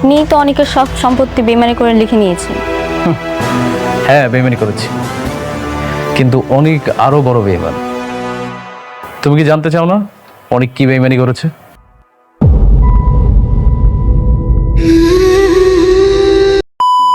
নিয়ে তো অনেকের সব সম্পত্তি বেইমানি করে লিখে নিয়েছে। হ্যাঁ, বেইমানি করেছি, কিন্তু অনেক আরো বড় বেইমান। তুমি কি জানতে চাও না অনেক কি বেইমানি করেছে?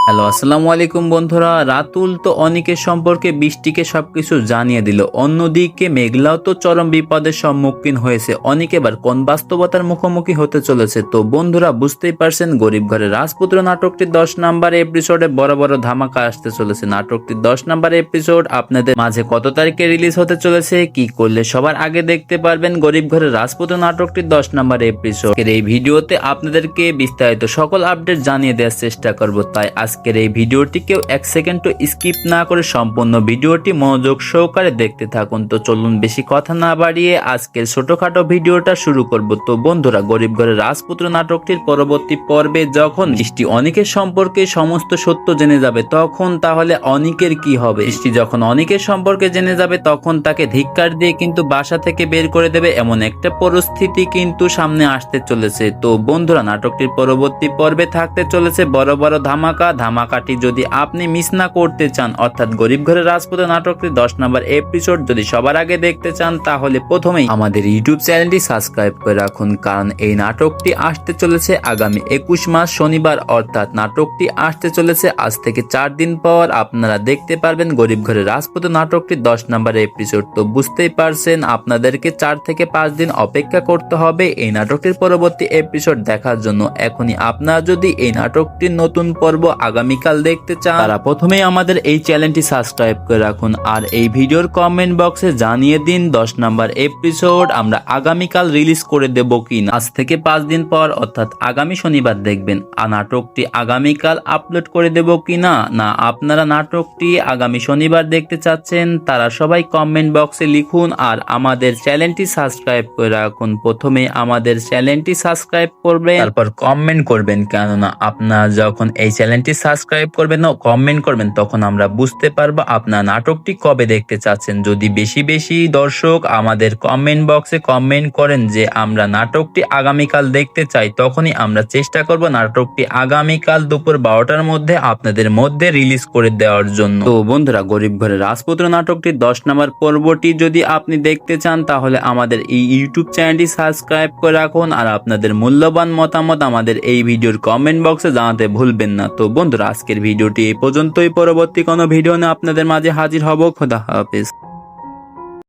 হ্যালো, আসসালামু আলাইকুম বন্ধুরা। রাতুল তো অনিকের সম্পর্কে বৃষ্টিকে সবকিছু জানিয়ে দিল, অন্যদিকে মেঘলাও তো চরম বিপদের সম্মুখীন হয়েছে। অনিক এবার কোন বাস্তবতার মুখোমুখি হতে চলেছে? তো বন্ধুরা বুঝতেই পারছেন, গরিব ঘরের রাজপুত্র নাটকটির 10 নম্বর এপিসোডে বড় বড় ধামাকা আসতে চলেছে। নাটকটির 10 নম্বর এপিসোড আপনাদের মাঝে কত তারিখে রিলিজ হতে চলেছে, কি করলে সবার আগে দেখতে পারবেন গরিব ঘরের রাজপুত্র নাটকটির 10 নম্বর এপিসোড। এই ভিডিওতে আপনাদেরকে বিস্তারিত সকল আপডেট জানিয়ে দেওয়ার চেষ্টা করব, তাই আজকের এই ভিডিওটি কেউ 1 সেকেন্ডও স্কিপ না করে সম্পূর্ণ ভিডিওটি মনোযোগ সহকারে দেখতে থাকুন। তো চলুন বেশি কথা না বাড়িয়ে আজকের ছোটখাটো ভিডিওটা শুরু করব। তো বন্ধুরা, গরিব ঘরের রাজপুত্র নাটকটির পরবর্তী পর্বে যখন বৃষ্টি অনিকের সম্পর্কে সমস্ত সত্য জেনে যাবে, তখন তাহলে অনিকের কি হবে? বৃষ্টি যখন অনিকের সম্পর্কে জেনে যাবে, তখন তাকে ধিক্কার দিয়ে কিন্তু বাসা থেকে বের করে দেবে, এমন একটা পরিস্থিতি কিন্তু সামনে আসতে চলেছে। তো বন্ধুরা, নাটকটির পরবর্তী পর্বে থাকতে চলেছে বড় বড় ধামাকাটি যদি আপনি মিস না করতে চান, অর্থাৎ গরিব ঘরের রাজপুত্র নাটকটির 10 নম্বর এপিসোড যদি সবার আগে দেখতে চান, তাহলে প্রথমেই আমাদের ইউটিউব চ্যানেলটি সাবস্ক্রাইব করে রাখুন, কারণ এই নাটকটি আসতে চলেছে আগামী 21 মার্চ শনিবার, অর্থাৎ নাটকটি আসতে চলেছে আজ থেকে 4 দিন পর। আপনারা দেখতে পারবেন গরিব ঘরের রাজপুত্র নাটকটির 10 নম্বর এপিসোড। তো বুঝতেই পারছেন, আপনাদেরকে 4 থেকে 5 দিন অপেক্ষা করতে হবে এই নাটকটির পরবর্তী এপিসোড দেখার জন্য। এখনই আপনারা যদি এই নাটকটির নতুন পর্ব আগামীকাল দেখতে চান, তারা প্রথমেই আমাদের এই চ্যানেলটি সাবস্ক্রাইব করে রাখুন, আর এই ভিডিওর কমেন্ট বক্সে জানিয়ে দিন 10 নম্বর এপিসোড আমরা আগামীকাল রিলিজ করে দেব কিনা। আজ থেকে 5 দিন পর, অর্থাৎ আগামী শনিবার দেখবেন আর নাটকটি আগামীকাল আপলোড করে দেব কিনা। না আপনারা নাটকটি আগামী শনিবার দেখতে চাচ্ছেন, তারা সবাই কমেন্ট বক্সে লিখুন আর আমাদের চ্যানেলটি সাবস্ক্রাইব করে রাখুন। প্রথমে আমাদের চ্যানেলটি সাবস্ক্রাইব করবেন, তারপর কমেন্ট করবেন, কেননা আপনারা যখন এই চ্যানেলটি সাবস্ক্রাইব করবেন ও কমেন্ট করবেন, তখন আমরা বুঝতে পারবো আপনার নাটকটি কবে দেখতে চাচ্ছেন। যদি বেশি বেশি দর্শক আমাদের কমেন্ট বক্সে কমেন্ট করেন যে আমরা নাটকটি আগামীকাল দেখতে চাই, তখনই আমরা চেষ্টা করব নাটকটি আগামীকাল দুপুর 12টার মধ্যে আপনাদের মধ্যে রিলিজ করে দেওয়ার জন্য। তো বন্ধুরা, গরিব ঘরের রাজপুত্র নাটকটির 10 নম্বর পর্বটি যদি আপনি দেখতে চান, তাহলে আমাদের এই ইউটিউব চ্যানেলটি সাবস্ক্রাইব করে রাখুন, আর আপনাদের মূল্যবান মতামত আমাদের এই ভিডিওর কমেন্ট বক্সে জানাতে ভুলবেন না। তো বন্ধুরা, আজকের ভিডিওটি এই পর্যন্তই। পরবর্তী কোনো ভিডিও নিয়ে আপনাদের মাঝে হাজির হব। খোদা হাফেজ।